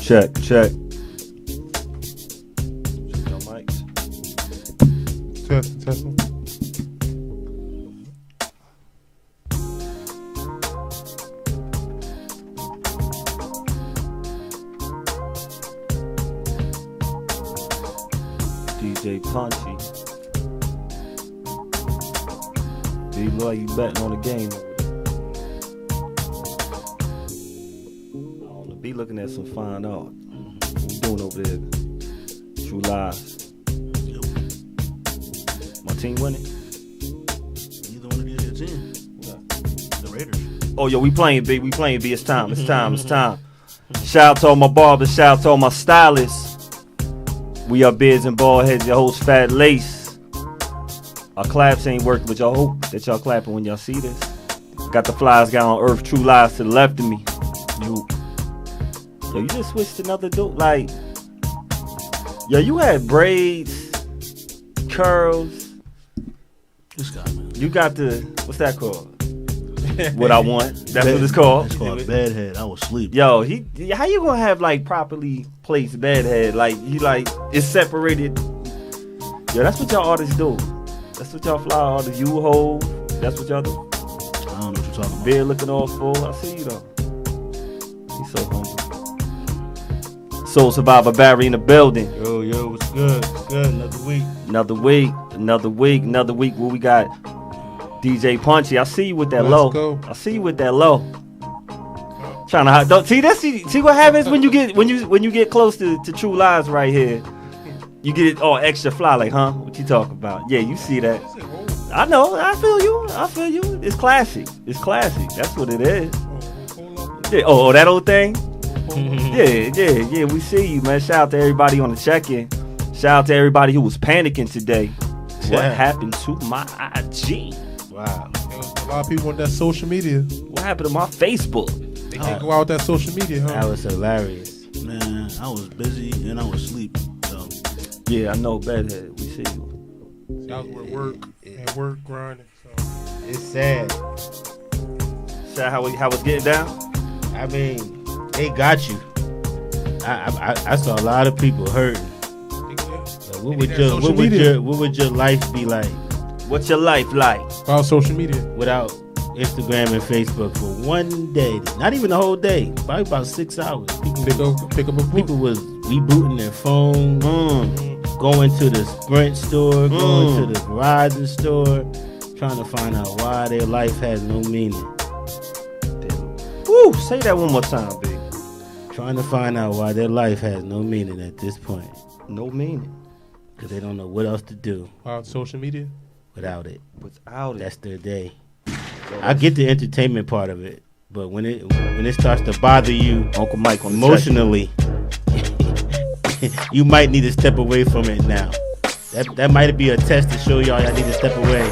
Check. Check your mics. Testing. DJ Punchy. D-Boy, you betting on the game over there. I don't know, be looking at some fine art. What you doing over there? True Lies. My team winning? Neither one of these your team. The Raiders. Oh, yo, we playing, B. We playing, B. It's time. Shout out to all my barbers. Shout out to all my stylists. We are Beards N Baldheads, your host Fat Lace. Our claps ain't working, but y'all hope that y'all clapping when y'all see this. Got the flies guy on Earth, True Lies to the left of me. You just switched another dude. Like, yo, you had braids, curls. This guy, man. You got the, what's that called? What I want. That's what it's called. It's called bedhead. I was asleep. Yo, how you gonna have like properly placed bedhead? Like you like it's separated. Yo, that's what y'all artists do. That's what y'all fly artists. You hold. That's what y'all do. I don't know what you're talking about. Beard looking all full. I see you though. He's so humble. Soul Survivor Barry in the building. Yo, what's good? What's good? Another week. What we got? DJ Punchy, I see you with that low. I see you with that low. Trying to don't see that. See what happens when you get close to True Lies right here. You get it all extra fly, like, huh? What you talking about? Yeah, you see that. I know. I feel you. It's classic. That's what it is. Yeah. Oh, that old thing. Yeah. We see you, man. Shout out to everybody on the check-in. Shout out to everybody who was panicking today. What happened to my IG? Wow. A lot of people on that social media. What happened to my Facebook? They can't go out that social media, huh? That was hilarious. Man, I was busy and I was asleep. So. Yeah, I know, bedhead. We see you. Y'all were at work grinding. So. It's sad. Sad how it's getting down? I mean, they got you. I saw a lot of people hurting. So what would your life be like? What's your life like? About social media. Without Instagram and Facebook for one day. Not even the whole day. Probably about 6 hours. People pick up a book. People was rebooting their phone, going to the Sprint store, going to the Verizon store, trying to find out why their life has no meaning. Woo! Say that one more time, baby. Trying to find out why their life has no meaning at this point. No meaning. Because they don't know what else to do. Social media? Without it. That's their day. I get the entertainment part of it, but when it starts to bother you, Uncle Mike on emotionally, you might need to step away from it now. That might be a test to show y'all need to step away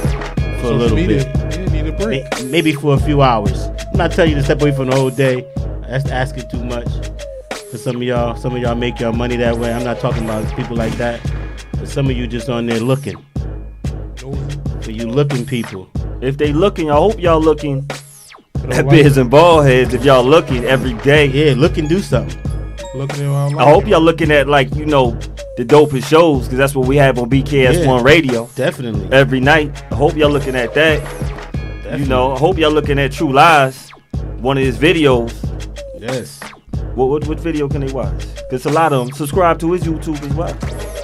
for a little bit. You need a break. Maybe for a few hours. I'm not telling you to step away for the whole day. That's asking too much. For some of y'all make your money that way. I'm not talking about people like that. But some of you just on there looking. For you looking people. If they looking, I hope y'all looking at Beards N Baldheads. If y'all looking every day. Yeah, look and do something. I hope y'all looking at, like, you know, the dopest shows, because that's what we have on BKS1 Radio. Definitely. Every night. I hope y'all looking at that. Definitely. You know, I hope y'all looking at True Lies, one of his videos. Yes. What video can they watch? Because a lot of them subscribe to his YouTube as well.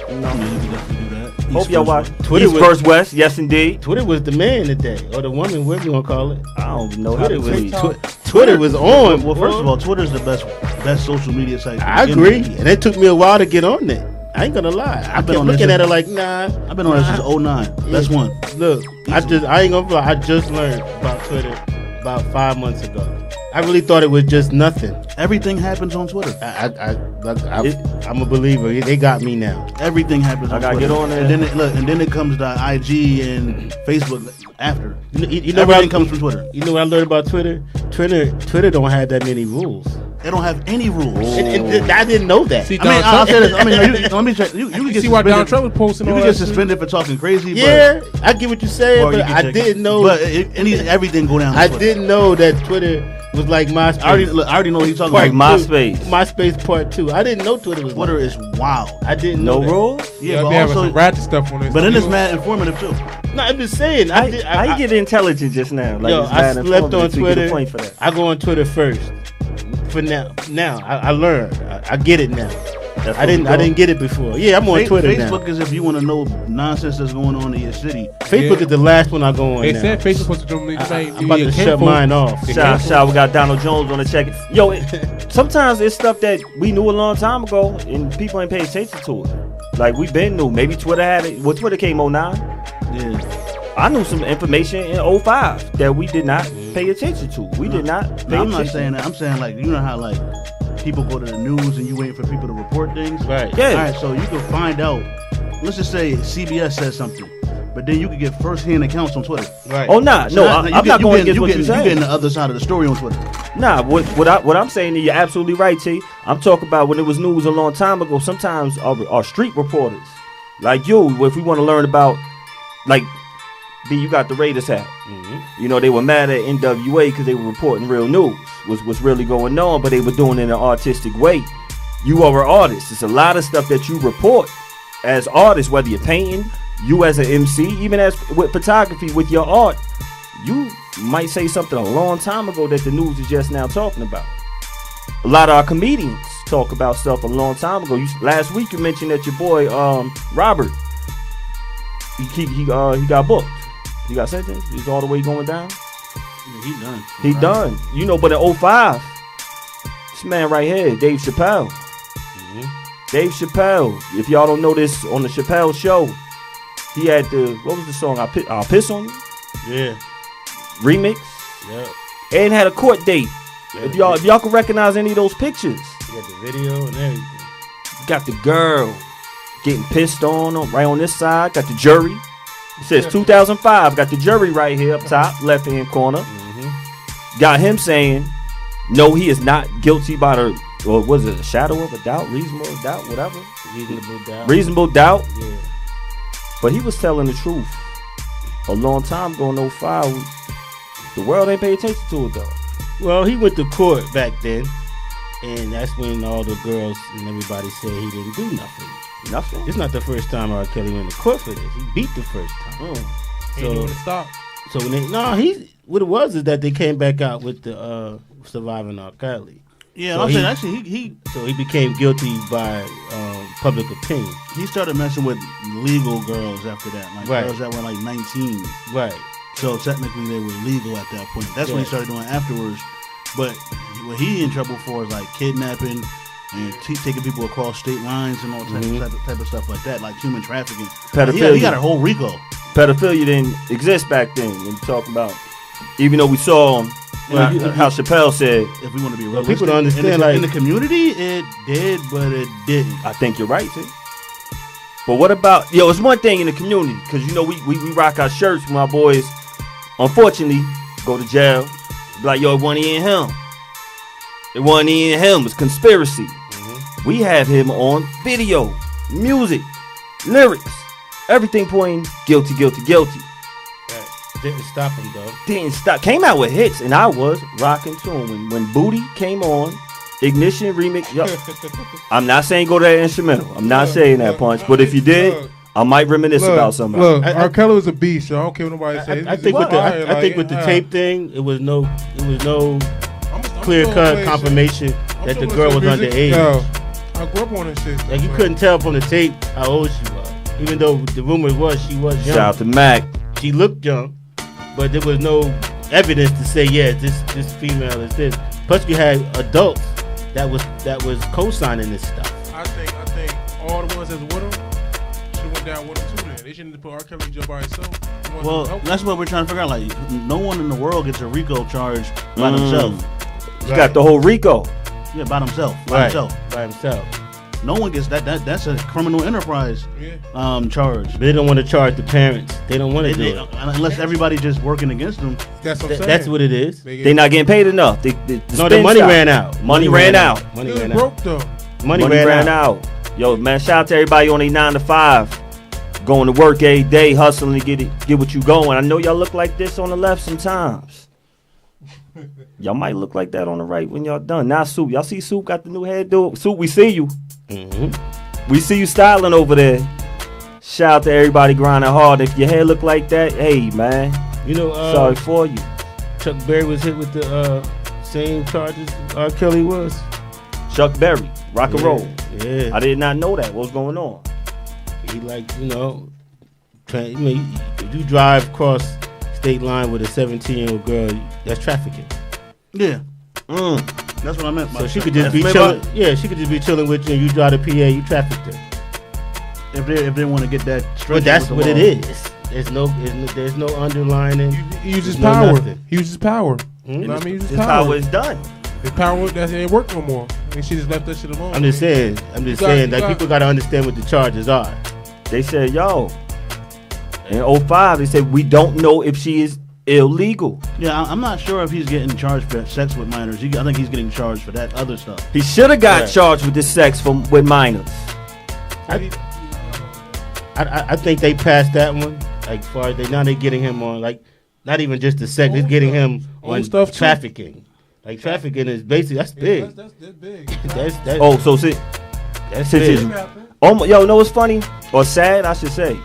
You know? Yeah, you can definitely do that. Hope y'all watch. Twitter East First West, yes indeed. Twitter was the man today, or the woman, whatever you want to call it. I don't know Twitter how to Twitter was on. Well, first of all, Twitter's the best social media site. I agree, and it took me a while to get on there. I ain't gonna lie. I've been looking at it like, nah. I've been on it since 2009. Best one. Look, I ain't gonna lie. I just learned about Twitter about 5 months ago. I really thought it was just nothing. Everything happens on Twitter. I'm a believer. They got me now. Everything happens on Twitter. I gotta get on there. And then it comes to IG and Facebook after. You know Everything comes from Twitter. You know what I learned about Twitter? Twitter don't have that many rules. They don't have any rules. And I didn't know that. See, I'll say this. Let me check. You can get see why Donald suspended. Trump was posting You all can that get suspended for talking crazy. Yeah, I get what you're saying, Or you but can I check- didn't know. But everything go down. I didn't know that Twitter was like MySpace. I already know what he's talking Like about. MySpace. MySpace Part 2. I didn't know Twitter was Twitter like is wild. that. I didn't No know that. rules? Yeah, be but having also, some ratchet stuff on this. but then it's mad informative too. No, I'm just saying. How you get intelligent just now? Like, Yo, it's I mad slept informative, on so you get a Twitter. point for that. I go on Twitter first. For now, I learned. I get it now. That's I what we didn't doing? get it before. Yeah, I'm on Twitter Facebook now. is if you want to know nonsense that's going on in your city. Facebook is the last one I go on They now. said Facebook was doing I'm about to shut mine off. Shout, we got Donald Jones on the check. Yo, sometimes it's stuff that we knew a long time ago and people ain't pay attention to it. Like, we been knew. Maybe Twitter had it. Well, Twitter came 09. Yeah. I knew some information in 05 that we did not pay attention to. We did not pay No, I'm attention. not saying that. I'm saying, like, you know how, like, people go to the news and you waiting for people to report things? Right. Yeah. All right, so you can find out. Let's just say CBS says something, but then you can get first-hand accounts on Twitter. Right. Oh, nah. So No, now I'm you not get- going you against what getting- you're saying. You getting the other side of the story on Twitter. Nah, what I'm saying, you're absolutely right, T. I'm talking about when it was news a long time ago. Sometimes our street reporters, like you, if we want to learn about, like, B, you got the Raiders hat. Mm-hmm. You know, they were mad at NWA because they were reporting real news, what's really going on, but they were doing it in an artistic way. You are an artist. It's a lot of stuff that you report as artists, whether you're painting, you as an MC, even as with photography, with your art. You might say something a long time ago that the news is just now talking about. A lot of our comedians talk about stuff a long time ago. Last week you mentioned that your boy Robert, he got booked. He got sentenced. He's all the way going down. Yeah, he done. He done. You know, but in 05, this man right here, Dave Chappelle. Dave Chappelle. If y'all don't know this, on the Chappelle show, he had what was the song? I'll Piss on You? Yeah. Remix. Yeah. And had a court date. If y'all can recognize any of those pictures. You got the video and everything. Got the girl getting pissed on right on this side. Got the jury. It says 2005. Got the jury right here up top, left hand corner. Mm-hmm. Got him saying, no, he is not guilty by the, or was it a shadow of a doubt, reasonable doubt, whatever. Reasonable doubt. Reasonable doubt. Yeah. But he was telling the truth. A long time ago in 05, the world ain't pay attention to it though. Well, he went to court back then, and that's when all the girls and everybody said he didn't do nothing. Nothing. It's not the first time R. Kelly went to court for this. He beat the first time. He didn't want to stop. So when what it was is that they came back out with the surviving R. Kelly. Yeah, So I'm he- saying actually he So he became guilty by public opinion. he started messing with legal girls after that, like Right. girls that were like 19. Right. So technically they were legal at that point. That's what he Yeah. started doing afterwards. But what he in trouble for is like kidnapping and taking people across state lines and all type of stuff like that, like human trafficking. Pedophilia. He got a whole RICO. Pedophilia didn't exist back then when you talk about, even though we saw him, Well, how Chappelle said, If we want to be Well, realistic, people don't understand, in the, like- in the community, it did, but it didn't. I think you're right, see. But what about, it's one thing in the community, because, we rock our shirts when our boys, unfortunately, go to jail. Be like, it wasn't even him. It wasn't even him. It's conspiracy. We have him on video, music, lyrics, everything pointing guilty, guilty, guilty. Right. Didn't stop him though. Didn't stop. Came out with hits, and I was rocking to him. When Booty came on, Ignition remix. Yo, I'm not saying go to that instrumental. I'm not saying that, Punch. But if you did, I might reminisce about somebody. Look, R. Kelly was a beast. So I don't care what nobody says. I think with the tape thing, it was no clear cut confirmation that the girl was underage. Yo, I grew up on this shit. Like you couldn't tell from the tape how old she was, even though the rumor was she was young. Shout out to Mac. She looked young, but there was no evidence to say this female is this. Plus, you had adults that was co-signing this stuff. I think all the ones that's with him should went down with him too. Then they shouldn't have put R. Kelly in jail by himself. Well, that's what we're trying to figure out. Like, no one in the world gets a RICO charge by themselves. You got the whole Rico. Yeah, by themselves. By himself. No one gets that. That's a criminal enterprise charge. But they don't want to charge the parents. They don't want to do it unless everybody's just working against them. That's what I'm saying. That's what it is. They not getting paid enough. The money ran out. Money ran out. Money ran out. Broke though. Money ran out. Yo, man, shout out to everybody on a 9 to 5, going to work every day, hustling to get what you going. I know y'all look like this on the left sometimes. Y'all might look like that on the right when y'all done. Now, Soup, y'all see Soup got the new hairdo? Soup, we see you. Mm-hmm. We see you styling over there. Shout out to everybody grinding hard. If your hair look like that, hey, man. You know, sorry for you. Chuck Berry was hit with the same charges R. Kelly was. Chuck Berry, rock and roll. Yeah. I did not know that. What's going on? He if you drive across state line with a 17-year-old girl, that's trafficking. Yeah. That's what I meant. So she could just be chilling. Yeah, she could just be chilling with you, and you drive the PA, you trafficked her. If they want to get that straight. But that's what it is. There's no underlining. He uses power. He uses power. You know what I mean? His power is done. His power that ain't work no more. And she just left that shit alone. I'm just saying that people got to understand what the charges are. They said, yo, in 05, they said, we don't know if she is illegal. Yeah, I'm not sure if he's getting charged for sex with minors. I think he's getting charged for that other stuff. He should have got charged with this sex with minors. I think they passed that one. Like, far as they getting him on, like, not even just the sex, it's getting him on stuff trafficking. Like, trafficking is basically, that's big. That's big. That's so see, that's big. Yo, know what's funny? Or sad, I should say.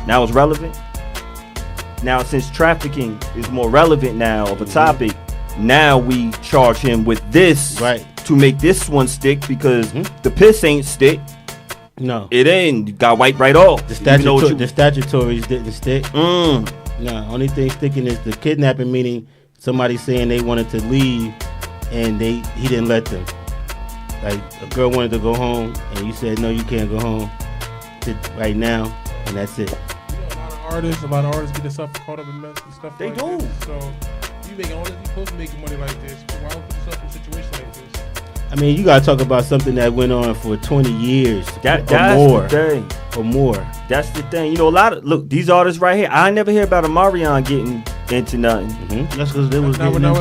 Now it's relevant. Now, since trafficking is more relevant now of a topic, now we charge him with this to make this one stick because the piss ain't stick. No. It ain't. Got wiped right off. The statutories didn't stick. No, only thing sticking is the kidnapping, meaning somebody saying they wanted to leave and he didn't let them. Like, a girl wanted to go home and you said, no, you can't go home right now, and that's it. You know, a lot of artists get themselves caught up in mess and stuff they like do. This. So you supposed to make money like this. Why would you put yourself in a situation like this? I mean, you gotta talk about something that went on for 20 years that's more. The thing. Or more. That's the thing. You know, these artists right here, I never hear about Omarion getting into nothing. That's because they was getting into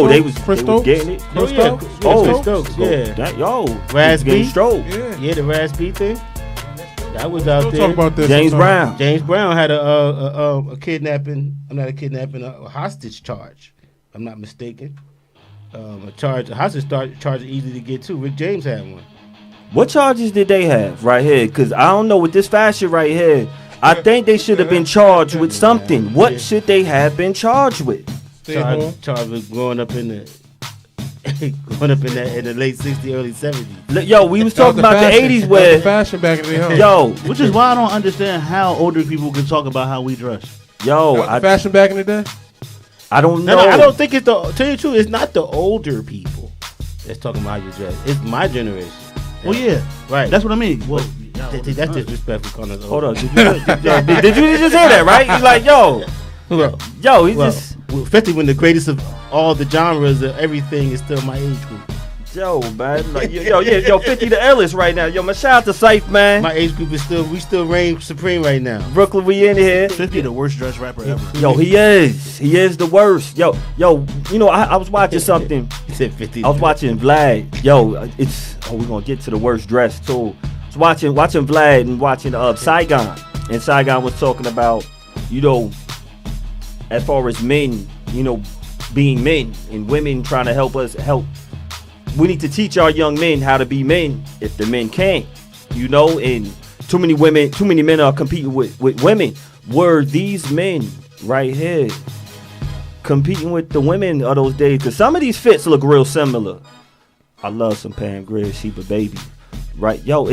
they was getting it. Chris Stokes. Raspy. Yeah, the Raspy thing. That was out there. Talk about this James Brown had a hostage charge. If I'm not mistaken. A hostage charge easy to get too. Rick James had one. What charges did they have right here? Because I don't know with this fashion right here. I think they should have been charged with something. What should they have been charged with? Charged with growing up in the late 60s, early 70s. Yo, we was talking about the 80s where fashion back in the day. Yo, which is why I don't understand how older people can talk about how we dress. Yo, fashion back in the day. I don't know. I don't think it's tell you the truth, it's not the older people that's talking about how you dress. It's my generation. Well, yeah, right. That's what I mean. Well, that's disrespectful. Hold on. Did you just hear that? Right? He's like, yo, just 50 when the greatest of all the genres of everything is still my age group. Yo, man, like, yo, 50 the illest right now. Yo, man, shout out to Syph, man. My age group is we still reign supreme right now. Brooklyn, we in here. 50 the worst dressed rapper ever. Yo, he is the worst. Yo, you know, I was watching something. He said 50. I was watching Vlad. Yo, we're gonna get to the worst dress too. I was watching Vlad and watching Saigon, and Saigon was talking about, you know, as far as men, you know, being men and women trying to help. We need to teach our young men how to be men if the men can't, you know, and too many men are competing with women. Were these men right here competing with the women of those days? Because some of these fits look real similar. I love some Pam Grier, Sheba Baby. Right, yo,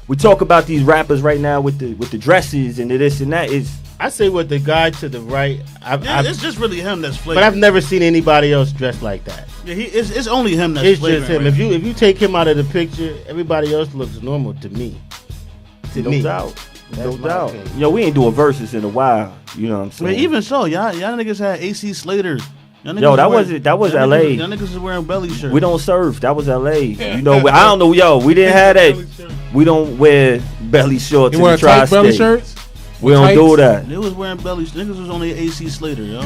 we talk about these rappers right now with the dresses and the this and that. I say with the guy to the right, it's just really him that's flagrant. But I've never seen anybody else dressed like that. Yeah, it's only him that's flagrant. It's just him. Right? If you take him out of the picture, everybody else looks normal to me. No doubt. Yo, we ain't doing verses in a while. You know what I'm saying? But even so, y'all niggas had AC Slater Yo, that was L.A. Y'all niggas is wearing belly shirts. We don't surf. That was L.A. You know, I don't know. Yo, we didn't have that. We don't wear belly shorts in the tri-state. Belly shirts? We don't do that. They was wearing belly. Niggas was on the AC Slater, yo.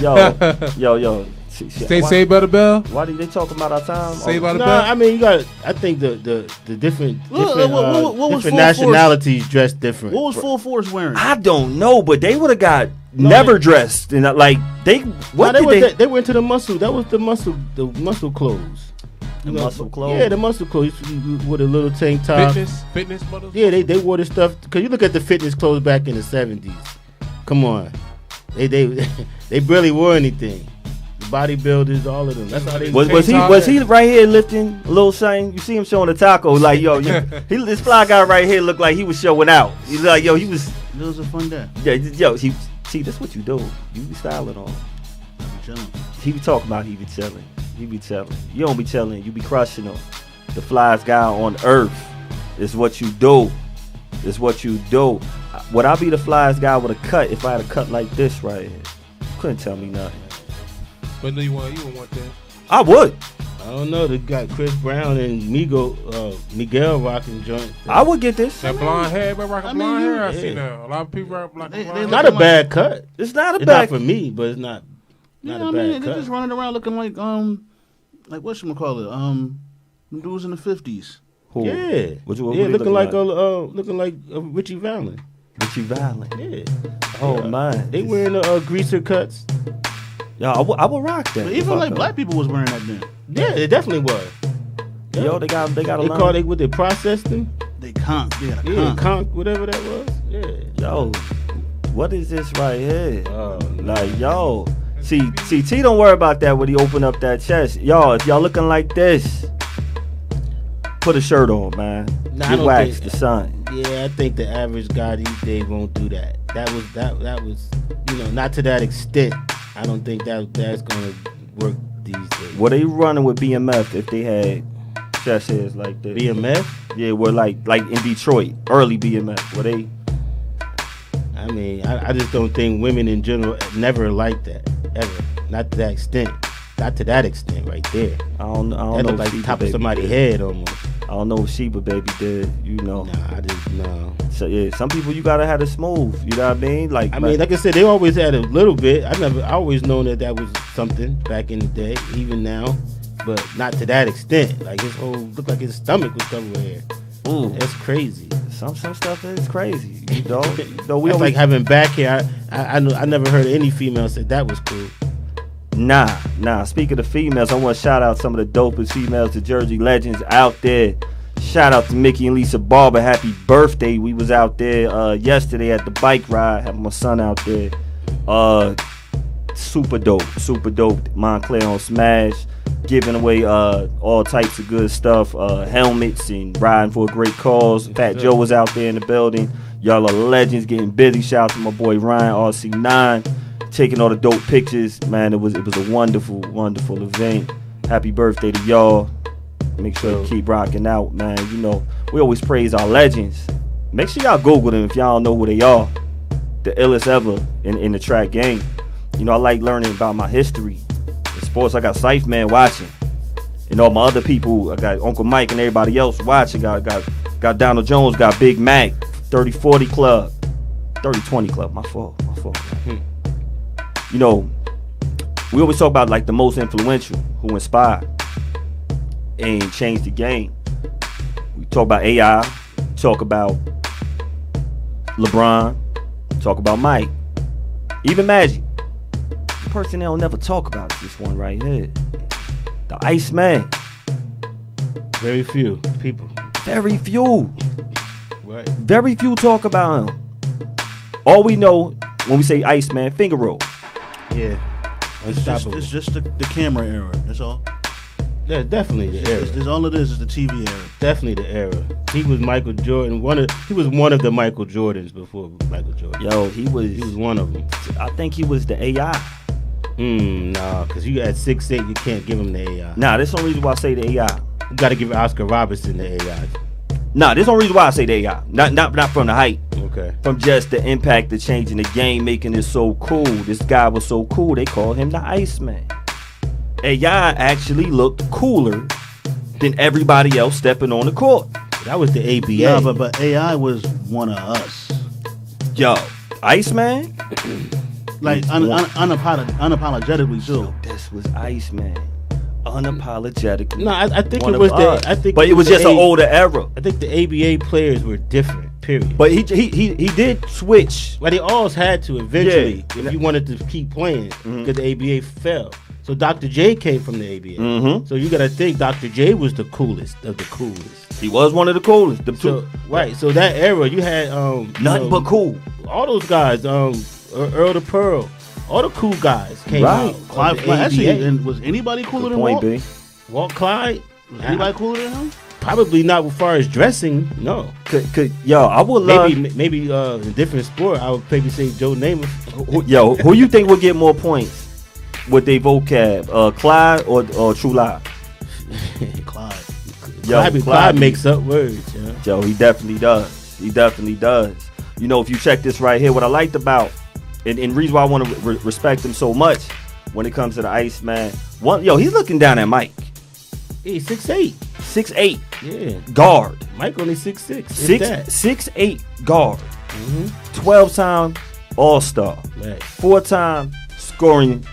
Yo. Say by the bell. Why did they talk about our time? Say by the bell. I mean, you got. I think the different what nationalities dress different. What was Full Force wearing? I don't know, but they would have got never dressed and like they. What did they went to the muscle. That was the muscle clothes. The muscle clothes. Yeah, the muscle clothes with a little tank top. Fitness models. Yeah, they wore the stuff because you look at the fitness clothes back in the 70s. Come on, they barely wore anything. The bodybuilders, all of them. That's how they was he right here lifting a little something? You see him showing the taco like yo, this fly guy right here looked like he was showing out. He's like yo, he was. It was a fun day. Yeah, yo, see that's what you do. You be styling on. I be chilling. He be talking about he be chilling. You be telling. You don't be telling. You be crushing them. The flyest guy on earth is what you do. It's what you do. Would I be the flyest guy with a cut if I had a cut like this right here? Couldn't tell me nothing. But no, you wouldn't want that. I would. I don't know. They got Chris Brown and Miguel rocking joint. I would get this. That blonde hair, everybody rocking blonde hair. I see now. A lot of people rock blonde hair. Not a bad cut. It's not a it's bad. Not for me, but it's not. Not a bad cut. They're just running around looking like whatchamacallit, them dudes in the 50s. Who? Yeah. Looking like Richie Valens. Richie Valens. Yeah. Oh man. They wearing the greaser cuts. Yeah, I would rock that. But even like black people was wearing that then. Yeah, it definitely was. Yeah. Yo, they got a line. Call what they processed them. They conk. Conk, whatever that was. Yeah. Yo, what is this right here? Like yo. See, T don't worry about that when he open up that chest. Y'all, if y'all looking like this, put a shirt on, man. Get waxed the sun. Yeah, I think the average guy these days won't do that. That was not to that extent. I don't think that's gonna work these days. Were they running with BMF if they had chest hairs like this? BMF? Yeah, we're like in Detroit, early BMF. Were they? I mean, I just don't think women in general never like that. Ever. Not to that extent. Not to that extent right there. I don't know. That look like top of somebody's head almost. I don't know what Sheba Baby did, Nah, I just no. So yeah, some people you gotta have it smooth. You know what I mean? Like I said, they always had a little bit. I always known that was something back in the day, even now, but not to that extent. Like his whole looked like his stomach was covered with hair. Ooh, that's crazy. Some stuff is crazy. You know, we always, like having back hair. I never heard any female say that was cool. Nah. Speaking of females, I want to shout out some of the dopest females, the Jersey legends out there. Shout out to Mickey and Lisa Barber. Happy birthday. We was out there yesterday at the bike ride. Having my son out there. Super dope. Montclair on Smash. Giving away all types of good stuff. Helmets and riding for a great cause. Fat Joe was out there in the building. Y'all are legends, getting busy. Shout out to my boy Ryan, RC9. Taking all the dope pictures. Man, it was a wonderful event. Happy birthday to y'all. Make sure you keep rocking out, man. You know, we always praise our legends. Make sure y'all Google them if y'all don't know who they are. The illest ever in the track game. You know, I like learning about my history. In sports, I got Syfe Man watching. And all my other people, I got Uncle Mike and everybody else watching. Got Donald Jones, got Big Mac, 30-40 Club. 30-20 Club, my fault. You know, we always talk about like the most influential, who inspired and changed the game. We talk about AI, talk about LeBron, talk about Mike, even Magic. The person they'll never talk about is this one right here, the Iceman. Very few people. Very few. Right. Very few talk about him. All we know when we say Iceman, finger roll. Yeah. It's just the camera era. That's all. Yeah, definitely the era. It's all it is the TV era. Definitely the era. He was Michael Jordan. He was one of the Michael Jordans before Michael Jordan. Yo, he was one of them. I think he was the AI. Nah, because you at 6'8", you can't give him the AI. Nah, that's the only reason why I say the AI. You got to give Oscar Robertson the AI. Nah, this is the only reason why I say the AI. Not from the height. Okay. From just the impact of changing the game, making it so cool. This guy was so cool, they called him the Iceman. AI actually looked cooler than everybody else stepping on the court. That was the ABA. Yeah, but AI was one of us. Yo, Iceman? Like unapologetically too. This was Iceman. Unapologetically. No, I think it was us. I think but it was just an older era. I think the ABA players were different. Period. But he did switch. But they always had to eventually Yeah. if you wanted to keep playing because the ABA fell. So Dr. J came from the ABA. Mm-hmm. So you got to think Dr. J was the coolest of the coolest. He was one of the coolest. So that era you had nothing but cool. All those guys, Earl the Pearl, all the cool guys came out. Clyde, actually, and was anybody cooler than Walt? Walt Clyde? Was anybody cooler than him? Probably not as far as dressing. No. I would love maybe in different sport. I would maybe say Joe Namath. Who you think would get more points with their vocab? Clyde or True Lie? Clyde. Clyde makes up words. Yeah. Yo, he definitely does. He definitely does. You know, if you check this right here, what I liked about and reason why I want to respect him so much when it comes to the Iceman. He's looking down at Mike. He's 6'8". 6'8". Yeah. Guard. Mike only 6'6". 6'8" guard. 12-time All-Star. Right. 4-time scoring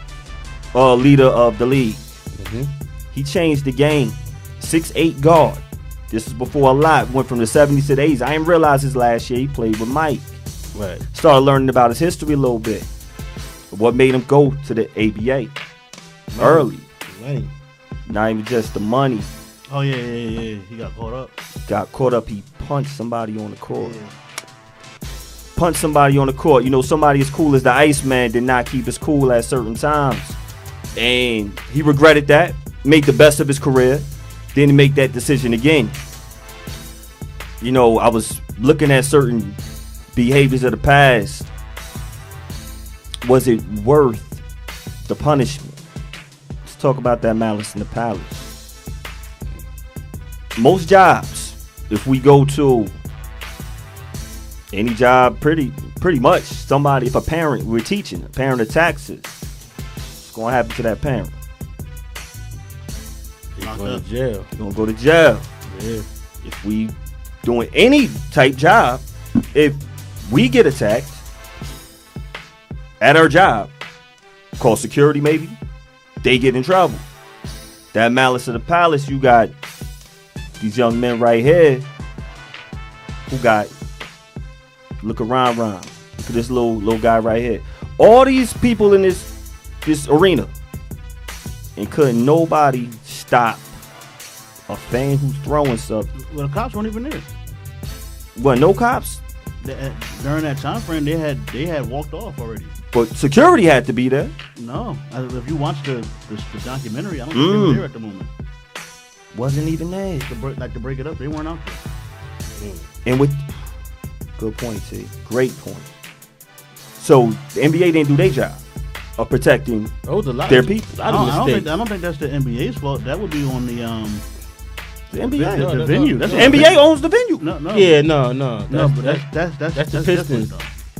leader of the league. He changed the game. 6'8" guard. This is before a lot went from the 70s to the 80s. I didn't realize his last year he played with Mike. Right. Started learning about his history a little bit. What made him go to the ABA early. Right. Not even just the money. Oh yeah. He got caught up. He punched somebody on the court. Punched somebody on the court. You know, somebody as cool as the Iceman did not keep his cool at certain times. And he regretted that. Made the best of his career. Didn't make that decision again. You know, I was looking at certain behaviors of the past. Was it worth the punishment? Let's talk about that malice in the palace. Most jobs, if we go to any job, pretty much somebody, if a parent, we're teaching, a parent of taxes, what's going to happen to that parent? You're going to jail. You're going to go to jail. Yeah. If we doing any type job, if we get attacked at our job, call security maybe, they get in trouble. That malice of the palace, you got these young men right here who got, look around. Look at this little guy right here. All these people in this arena, and couldn't nobody stop a fan who's throwing something. Well, the cops weren't even there. Well, no cops? During that time frame, they had walked off already. But security had to be there. No, if you watch the documentary, I don't think they were there at the moment. Wasn't even there. To break it up, they weren't out there. And with good point, T. Great point. So the NBA didn't do their job of protecting their people. I don't think that's the NBA's fault. That would be on the NBA, the venue. The NBA owns the venue. No. But that's the Pistons.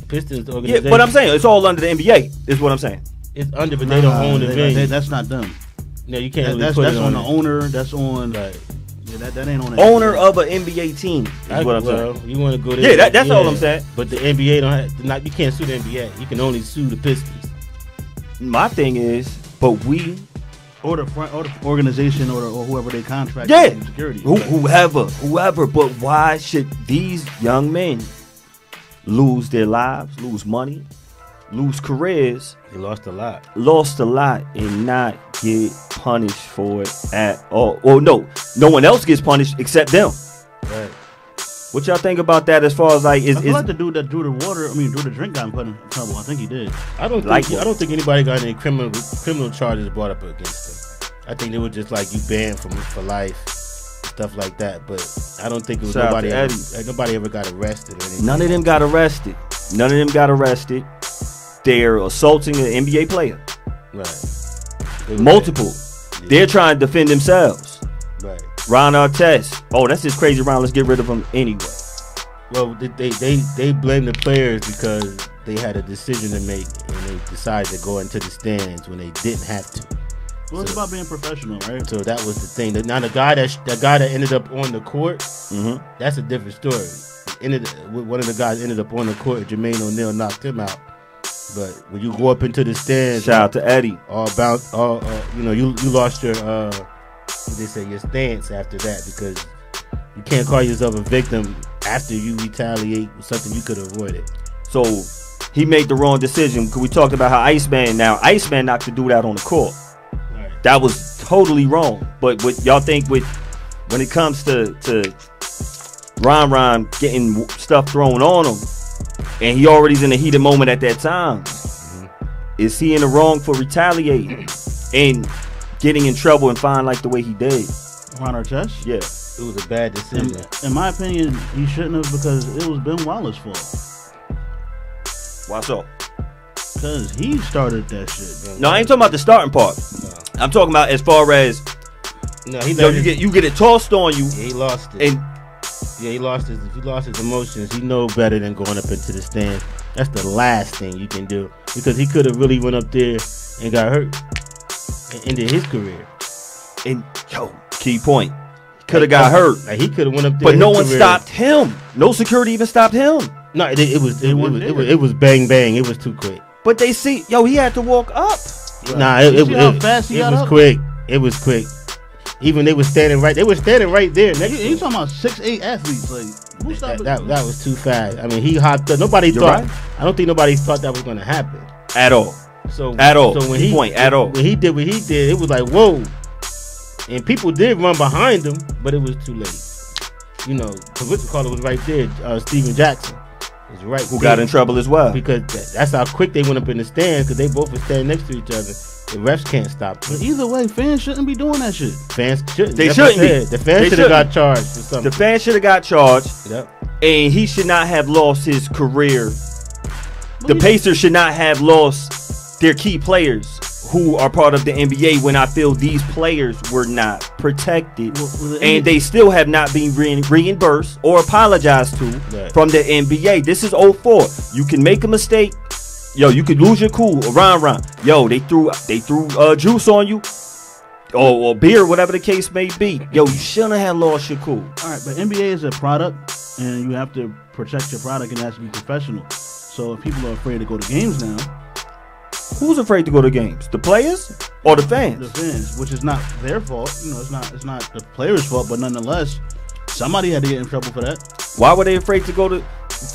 Pistons organization. Yeah, but I'm saying it's all under the NBA. Is what I'm saying. It's under, but they don't own the venue. That's not them. No, you can't. That's on the owner. That's on. Right. Yeah, that ain't on. Owner of an NBA team. Is what I'm saying. You want to go there? Yeah, that's all I'm saying. But the NBA you can't sue the NBA. You can only sue the Pistons. My thing is, but we. Or the organization or whoever they contract. Yeah, security. Whoever. But why should these young men lose their lives, lose money, lose careers? They lost a lot. And not get punished for it at all. Or no one else gets punished except them. Right. What y'all think about that? As far as like, I feel like the dude that drew the drink got put in trouble. I think he did. I don't think anybody got any criminal charges brought up against him. I think they were just like you banned for life, stuff like that. But I don't think it was nobody ever got arrested or anything. None of them got arrested. They're assaulting an NBA player. Right. Multiple. Yeah. They're trying to defend themselves. Right. Ron Artest. Oh, that's just crazy. Ron, let's get rid of him anyway. Well, they blame the players because they had a decision to make and they decided to go into the stands when they didn't have to. Well, it's about being professional, right? So that was the thing. Now the guy that ended up on the court, that's a different story. One of the guys ended up on the court. Jermaine O'Neal knocked him out. But when you go up into the stands, shout out to Eddie. You lost your your stance after that, because you can't call yourself a victim after you retaliate with something you could have avoided. So he made the wrong decision. Because we talked about how Iceman knocked the dude out on the court. Right. That was totally wrong. But what y'all think when it comes to Ron getting stuff thrown on him, and he already's in a heated moment at that time, is he in the wrong for retaliating and getting in trouble and fined like the way he did? Ron Artest? Yeah. It was a bad decision. In my opinion, he shouldn't have, because it was Ben Wallace's fault. Why so? Because he started that shit. No, I ain't talking about the starting part. No. I'm talking about as far as you get it tossed on you. Yeah, he lost it. And he lost his emotions. He know better than going up into the stands. That's the last thing you can do, because he could have really went up there and got hurt and ended his career. And key point, could have got hurt. Like, he could have went up there, but no one stopped him. No security even stopped him. No, it was bang bang. It was too quick. But they see, he had to walk up. Nah, it was quick. It was quick. Even they were standing right there next to him. You talking about 6'8" athletes? Like, who stopped that was too fast. I mean, he hopped up. Nobody thought. Right. I don't think nobody thought that was going to happen at all. So when he did what he did, it was like, whoa. And people did run behind him, but it was too late. You know, Caller was right there. Steven Jackson was right. Who got in trouble as well, because that's how quick they went up in the stands, because they both were standing next to each other. The refs can't stop them. But either way, fans shouldn't be doing that shit. Fans shouldn't. They shouldn't be. The fans should have got charged for something. The fans should have got charged. Yep. And he should not have lost his career. The Pacers should not have lost their key players who are part of the NBA, when I feel these players were not protected. And they still have not been reimbursed or apologized to from the NBA. This is 04. You can make a mistake. You could lose your cool. Ron. They threw juice on you. Or beer, whatever the case may be. You shouldn't have lost your cool. All right, but NBA is a product, and you have to protect your product, and it has to be professional. So if people are afraid to go to games now, who's afraid to go to games? The players or the fans? The fans, which is not their fault. It's not the players' fault, but nonetheless, somebody had to get in trouble for that. Why were they afraid to go to?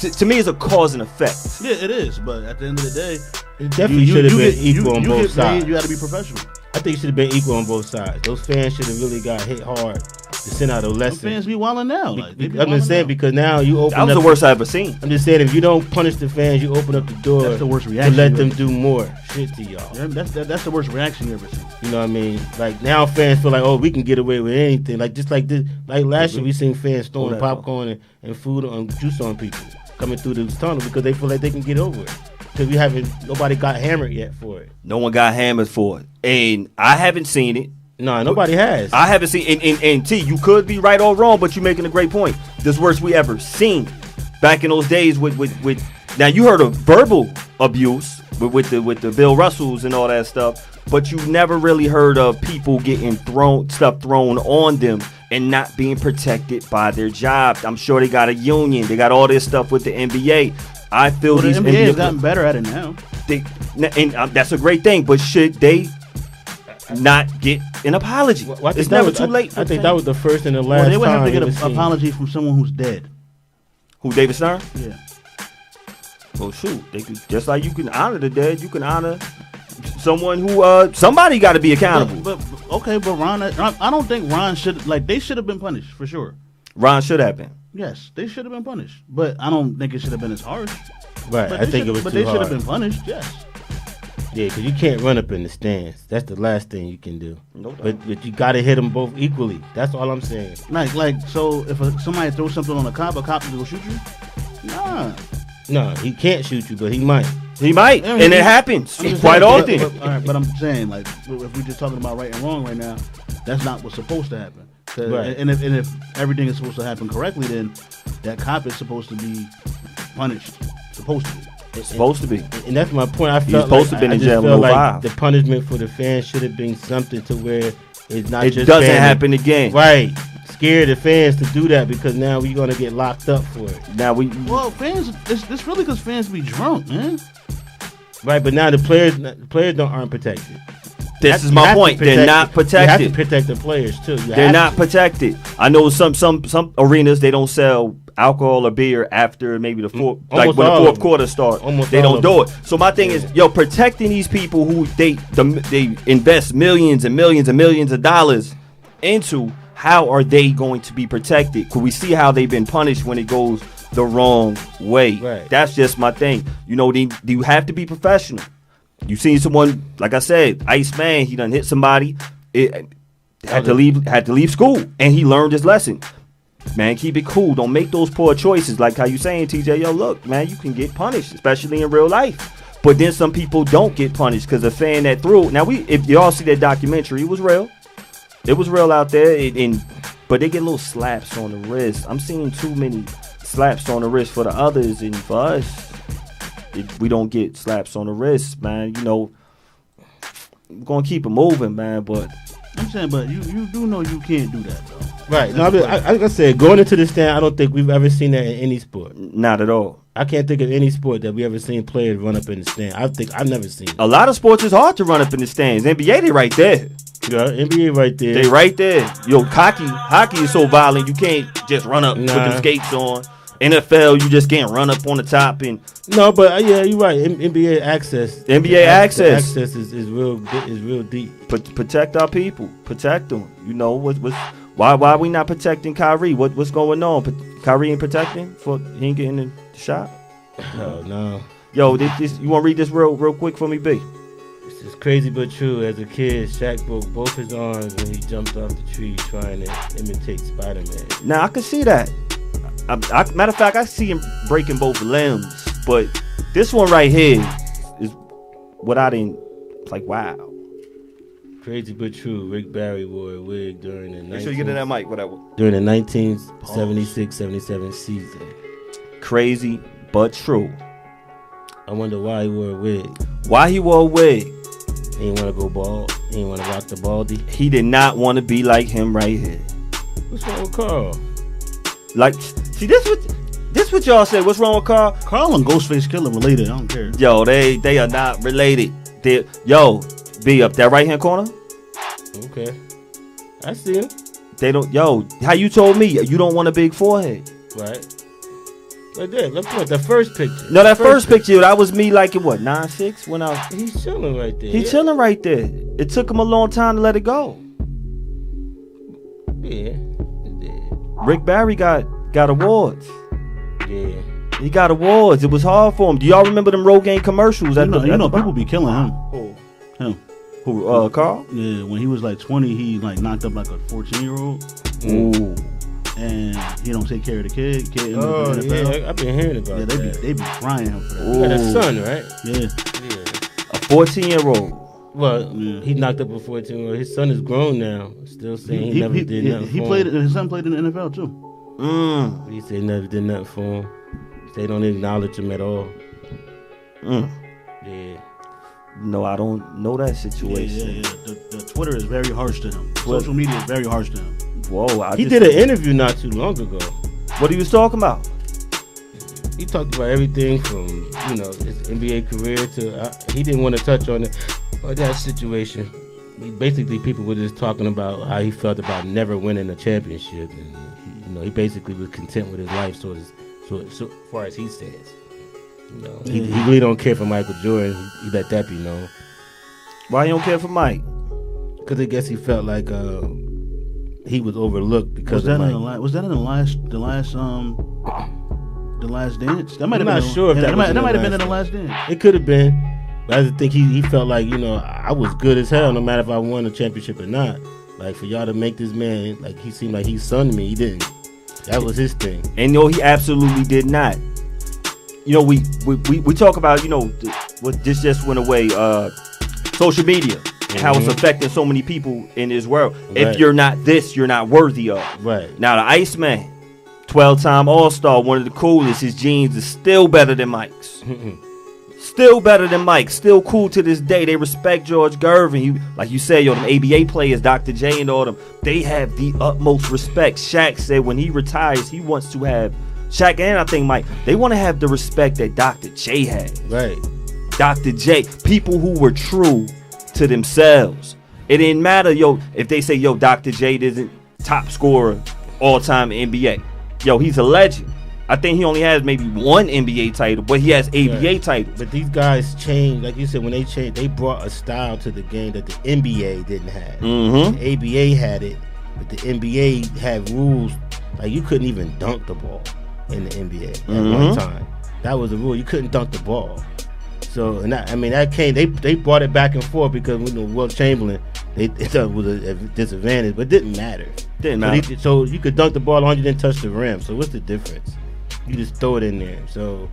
To me, it's a cause and effect. Yeah, it is. But at the end of the day, it definitely should have been equal on both sides. You got to be professional. I think it should have been equal on both sides. Those fans should have really got hit hard to send out a lesson. Those fans be wilding now. I'm just saying, because now you open up. That was the worst I've ever seen. I'm just saying, if you don't punish the fans, you open up the door. That's the worst reaction. To let them do more shit to y'all. That's the worst reaction you ever seen. You know what I mean? Like, now fans feel like, we can get away with anything. Like, just like this. Like last year, we seen fans throwing popcorn and food and juice on people coming through the tunnel because they feel like they can get over it. Because nobody got hammered yet for it. No one got hammered for it. And I haven't seen it. No, nobody has. I haven't seen and T, you could be right or wrong, but you're making a great point. This worst we ever seen. Back in those days with now you heard of verbal abuse with the Bill Russells and all that stuff, but you never really heard of people getting stuff thrown on them and not being protected by their job. I'm sure they got a union. They got all this stuff with the NBA. I feel the NBA has gotten better at it now. That's a great thing, but should they not get an apology? It's never too late. I think that was the first and the last time. They would have to get an apology from someone who's dead. Who, David Stern? Yeah. Well, shoot, they could, just like you can honor the dead, you can honor someone who somebody got to be accountable. But Ron, I don't think Ron should they should have been punished for sure. Ron should have been. Yes, they should have been punished, but I don't think it should have been as harsh. Right, I think it was too hard. But they should have been punished. Yes. Yeah, because you can't run up in the stands. That's the last thing you can do. No doubt. But you got to hit them both equally. That's all I'm saying. So if somebody throws something on a cop is going to shoot you? Nah. No, he can't shoot you, but he might. He might, and it happens quite often. But I'm saying, if we're just talking about right and wrong right now, that's not what's supposed to happen. Right. And if everything is supposed to happen correctly, then that cop is supposed to be punished. Supposed to be. Supposed to be. And that's my point. I felt supposed to be in jail felt in like 05. the punishment for the fans should have been something to where it's not It just doesn't fans happen again. Right. Scare the fans to do that because now we're going to get locked up for it. Now fans, it's really because fans be drunk, man. Right, but now the players aren't protected. This is my point. They're not protected. You have to protect the players too. They're not protected. I know some arenas they don't sell alcohol or beer after maybe the fourth, like when the fourth quarter starts. They don't do it. So my thing is, protecting these people who they invest millions and millions and millions of dollars into. How are they going to be protected? Could we see how they've been punished when it goes the wrong way? Right. That's just my thing. You have to be professional. You seen someone, like I said, Iceman, he done hit somebody, had to leave school, and he learned his lesson. Man, keep it cool. Don't make those poor choices. Like how you saying, TJ, look, man, you can get punished, especially in real life. But then some people don't get punished because a fan that threw. Now, if y'all see that documentary, it was real. It was real out there, but they get little slaps on the wrist. I'm seeing too many slaps on the wrist for the others, and for us, we don't get slaps on the wrist, man. We're going to keep it moving, man, but... I'm saying, but you do know you can't do that, though. Right. No, like I said, going into the stand, I don't think we've ever seen that in any sport. Not at all. I can't think of any sport that we ever seen players run up in the stand. I've never seen it. A lot of sports is hard to run up in the stands. NBA, they right there. Yeah, NBA right there. They right there. Hockey is so violent, you can't just run up with them skates on. NFL, you just can't run up on the top and. No, but yeah, you're right. NBA access. Access is real deep. Protect our people. Protect them. Why we not protecting Kyrie? What's going on? Kyrie ain't protecting he ain't getting the shot. Oh no. Yo, this you want to read this real quick for me, B? It's crazy but true. As a kid, Shaq broke both his arms when he jumped off the tree trying to imitate Spider-Man. Now I can see that. Matter of fact, I see him breaking both limbs, but this one right here is what I didn't. It's like, wow. Crazy but true. Rick Barry wore a wig during the. Make sure you get in that mic, whatever. During the 1976-77 season. Crazy but true. I wonder why he wore a wig. Why he wore a wig? He didn't want to go bald. He didn't want to rock the baldy. He did not want to be like him right here. What's wrong with Carl? Like, see, this what y'all said. What's wrong with Carl? Carl and Ghostface Killer related. I don't care. Yo, they are not related. Be up that right hand corner. Okay, I see him. They don't. Yo, how you told me you don't want a big forehead? Right. Right there. Look at the first picture. No, that first picture, that was me like in what, 9'6"? When he's chilling right there. He's chilling right there. It took him a long time to let it go. Yeah. Rick Barry got awards. Yeah. He got awards. It was hard for him. Do y'all remember them Rogaine commercials? People be killing him. Him. Who? Carl? Yeah. When he was like 20, he like knocked up like a 14-year-old. Ooh. And he don't take care of the kid in the NFL. Yeah, I've been hearing about that. They be frying him for that. He got a son, right? Yeah. A 14-year-old. Well, he knocked up a 14-year-old. His son is grown now. Still saying he never did nothing for him. His son played in the NFL too. He said he never did nothing for him. They don't acknowledge him at all. Yeah. No, I don't know that situation. Yeah. The Twitter is very harsh to him. Social media is very harsh to him. Whoa. He did an interview not too long ago. What he was talking about? He talked about everything from, his NBA career to... he didn't want to touch on that situation. Basically, people were just talking about how he felt about never winning a championship. And, he basically was content with his life, so far as he says. He really don't care for Michael Jordan. He let that be known. Why you don't care for Mike? Because I guess he felt like he was overlooked because was that of in Mike. Was that in the last dance? That might have been. I'm not sure if that might have been in the last dance. It could have been. But I just think he felt like, I was good as hell no matter if I won a championship or not. Like, for y'all to make this man, like, he seemed like he sunned me. He didn't. That was his thing. And he absolutely did not. We talk about, what this just went away, social media and how it's affecting so many people in this world. Right. If you're not this, you're not worthy of. Right. Now, the Iceman, 12-time All-Star, one of the coolest. His jeans is still better than Mike's. Still better than Mike. Still cool to this day. They respect George Gervin. Like you said, them ABA players, Dr. J and all them, they have the utmost respect. Shaq said when he retires, he wants to have, Shaq and I think Mike, they want to have the respect that Dr. J had. Right. Dr. J, people who were true to themselves. It didn't matter, if they say, Dr. J isn't top scorer all-time NBA. He's a legend. I think he only has maybe one NBA title, but he has ABA titles. But these guys changed, like you said, when they changed, they brought a style to the game that the NBA didn't have. Mm-hmm. The ABA had it, but the NBA had rules. Like, you couldn't even dunk the ball in the NBA at one time. That was the rule. You couldn't dunk the ball. So, that came, they brought it back and forth because Will Chamberlain, they thought it was a disadvantage, but it didn't matter. So you could dunk the ball as long as you didn't touch the rim. So what's the difference? You just throw it in there. So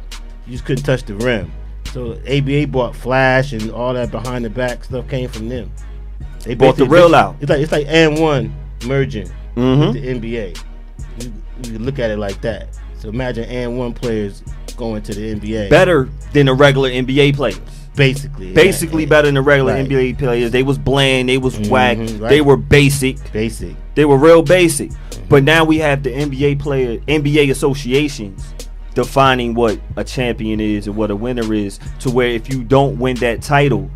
you just couldn't touch the rim. So ABA bought flash and all that behind the back stuff came from them. They bought the real out. It's like N1 merging with the NBA. You look at it like that. So imagine N1 players going to the NBA. Better than the regular NBA players. Basically better than the regular NBA players. They was bland, they was whack, right. They were basic. They were real basic. But now we have the NBA associations defining what a champion is and what a winner is, to where if you don't win that title,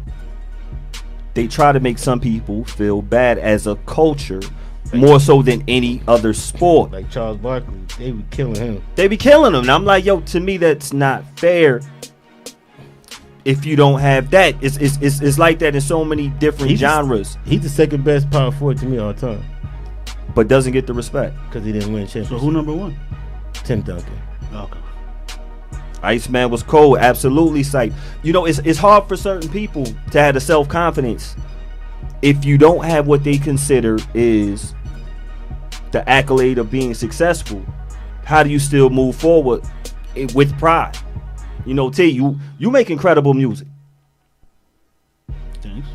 they try to make some people feel bad as a culture, more so than any other sport. Like Charles Barkley, they be killing him. And I'm like, to me that's not fair. If you don't have that, it's like that in so many different genres. He's the second best power forward to me all time, but doesn't get the respect because he didn't win championships. So who number one? Tim Duncan. Okay. Iceman was cold, absolutely psyched. It's hard for certain people to have the self-confidence if you don't have what they consider is the accolade of being successful. How do you still move forward with pride? T, you make incredible music. Thanks.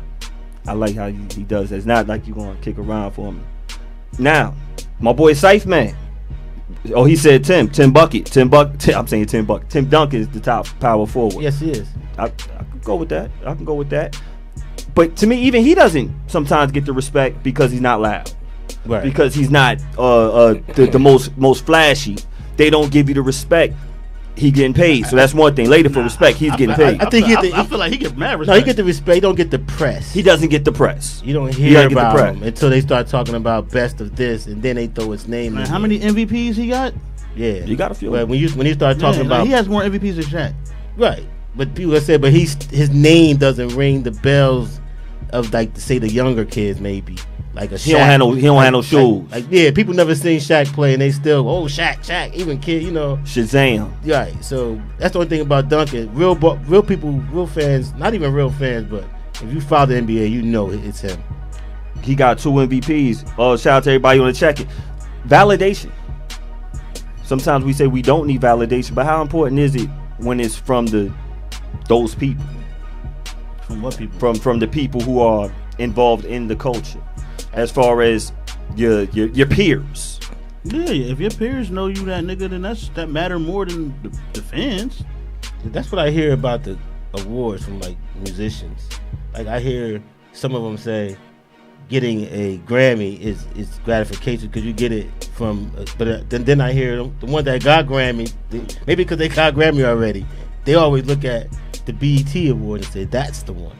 I like how he does that. It's not like you're going to kick around for him. Now, my boy Syfe Man. Oh, he said Tim Bucket. I'm saying Tim Bucket. Tim Duncan is the top power forward. Yes, he is. I can go with that. But to me, even he doesn't sometimes get the respect because he's not loud. Right. Because he's not the most flashy. They don't give you the respect. He getting paid, so that's one thing. Later for respect, he's getting paid. I feel like he gets mad respect. No, he get the respect. He don't get the press. He doesn't get the press. You don't hear about him until they start talking about best of this, and then they throw his name. Man, how many MVPs he got? Yeah, you got a few. But when you start talking about, he has more MVPs than Shaq. Right, but people have said, but his name doesn't ring the bells of like say the younger kids maybe. Like a Shaq. He don't have no shoes. Like people never seen Shaq play and they still Shaq, even kid, Shazam. Right. So that's the only thing about Duncan. Real people, real fans, not even real fans, but if you follow the NBA, it's him. He got 2 MVPs. Shout out to everybody on the check it. Validation. Sometimes we say we don't need validation, but how important is it when it's from those people? From what people? From the people who are involved in the culture. As far as your peers. Yeah, if your peers know you that nigga, then that matter more than the fans. That's what I hear about the awards from like musicians. Like I hear some of them say getting a Grammy is gratification because you get it from. But then I hear the one that got Grammy, maybe because they got Grammy already. They always look at the BET award and say that's the one.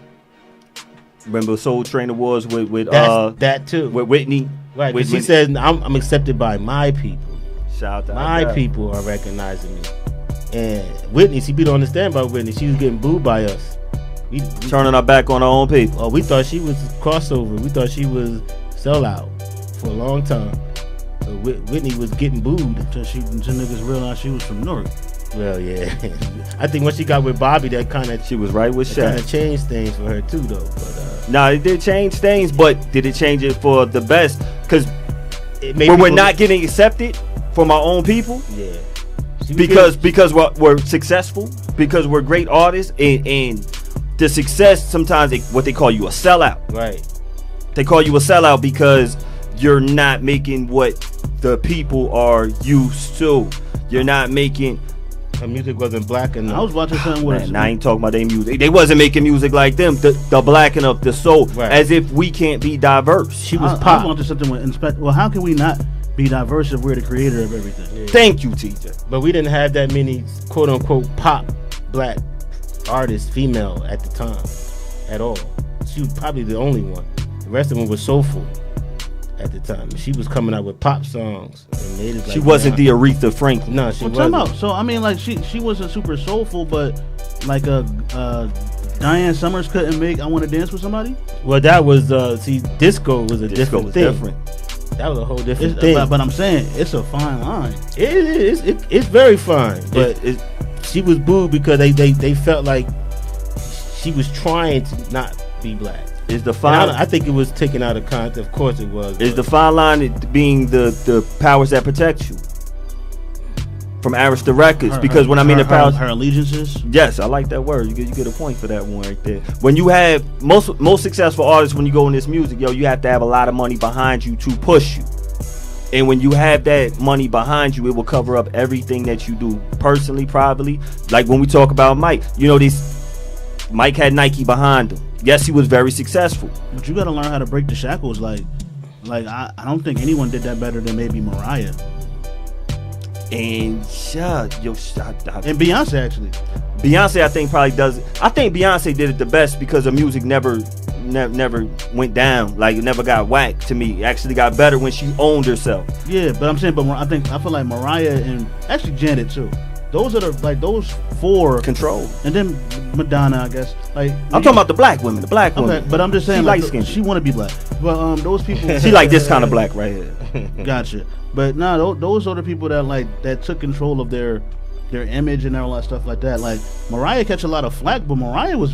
Remember Soul Train Awards with that too with Whitney, right? Because she said I'm accepted by my people. Shout out my people are recognizing me. And Whitney, see, people don't understand about Whitney. She was getting booed by us. We turning our back on our own people. Oh, we thought she was crossover. We thought she was sellout for a long time. So Whitney was getting booed until niggas realized she was from Newark. Well, yeah. I think when she got with Bobby, that kind of she was right with Shaq. Kind of changed things for her too, though. But nah, it did change things, but did it change it for the best? Because when we're not getting accepted from our own people, yeah, because we're successful, because we're great artists, and the success sometimes what they call you a sellout. Right. They call you a sellout because you're not making what the people are used to. You're not making. Her music wasn't black enough. I was watching something with. Man, I ain't talking about their music. They wasn't making music like them. The blacking up the soul, Right. as if we can't be diverse. She was I pop. was watching something with Inspect. Well, how can we not be diverse if we're the creator of everything? Thank you, TJ. But we didn't have that many quote unquote pop black artists, female at the time, at all. She was probably the only one. The rest of them were soulful at the time. She was coming out with pop songs. And they was like, She wasn't the Aretha Franklin. No, she Well, wasn't. time out. So I mean, like she wasn't super soulful, but like Diane Summers couldn't make "I Want to Dance with Somebody." Well, that was disco was a Disco different was thing. different. That was a whole different thing. But I'm saying it's a fine line. It's very fine, but she was booed because they felt like she was trying to not be black. Is the fine? I think it was taken out of context. Of course it was. Is the fine line being the powers that protect you from Arista Records? Because when I mean the powers, her allegiances. yes, I like that word. You get a point for that one right there. When you have most successful artists, when you go in this music, you have to have a lot of money behind you to push you. And when you have that money behind you, it will cover up everything that you do personally, privately. Like when we talk about Mike, Mike had Nike behind him. Yes, he was very successful. But you got to learn how to break the shackles. Like I don't think anyone did that better than maybe Mariah And and Beyonce actually. Beyonce, I think probably does it. I think Beyonce did it the best because her music never went down. Like it never got whacked to me. It actually got better when she owned herself. Yeah, but I'm saying, I feel like Mariah and actually Janet too. Those are those four. Control. And then Madonna, I guess. Like I'm talking about the black women. The black women. Okay, but I'm just saying, she like, light-skinned. she want to be black. But those people. She like this kind of black right here. Gotcha. But those are the people that took control of their image and all that stuff like that. Like Mariah catch a lot of flack, but Mariah was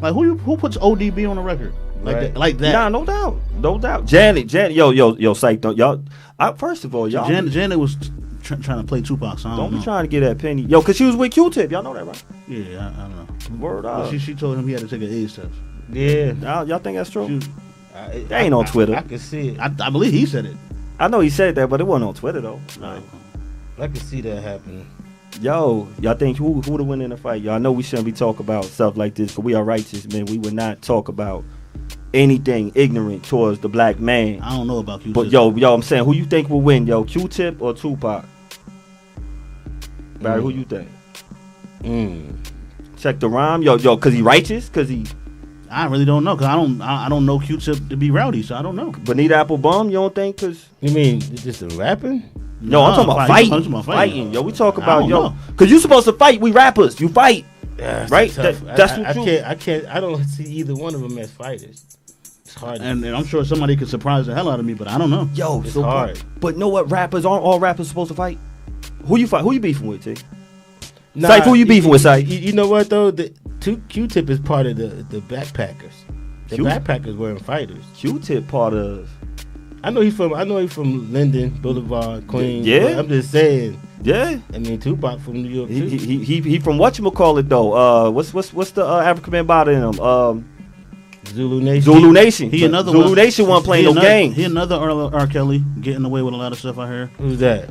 like, who puts ODB on the record like that? Nah, no doubt. Janet, yo, psych, don't y'all. First of all, y'all. Janet was trying to play Tupac, so don't be trying to get that penny, yo, cause she was with Q-Tip. Y'all know that, right? Yeah, I don't know. Word up. She told him he had to take an AIDS test. Yeah. Y'all think that's true? That ain't on Twitter. I can see it. I believe he said it. I know he said that, but it wasn't on Twitter though. Right. I can see that happening. Yo, y'all think who would win in a fight? Y'all know we shouldn't be talking about stuff like this, because we are righteous men. We would not talk about anything ignorant towards the black man. I don't know about Q-Tip. But yo, I'm saying, who you think will win, yo? Q-Tip or Tupac? Barry, who you think? Check the rhyme, yo, cause he righteous, cause he. I really don't know, cause I don't know Q-Tip to be rowdy, so I don't know. Bonita Applebum, you don't think? Cause you mean just the rapping? No, I'm talking about fighting. Yo, we talk about know. cause you supposed to fight. We rappers, you fight, Yeah, right? That's What you. I can't. I don't see either one of them as fighters. It's hard. And I'm sure somebody could surprise the hell out of me, but I don't know. Yo, It's so hard. But know what? Rappers aren't all rappers supposed to fight. Who you fight? Who you beefing with, T? Nah, Syph, who you beefing with, Syph? You know what though? The Q-Tip is part of the backpackers. The Q- backpackers weren't fighters. Q-Tip part of. I know he's from Linden Boulevard, Queens. Yeah. but I'm just saying. Yeah. I mean, Tupac from New York too. He from whatchamacallit though. What's the African man body in him? Zulu Nation. Zulu Nation. He another Zulu one. Nation wasn't playing no game. He another R. Kelly getting away with a lot of stuff I heard. Who's that?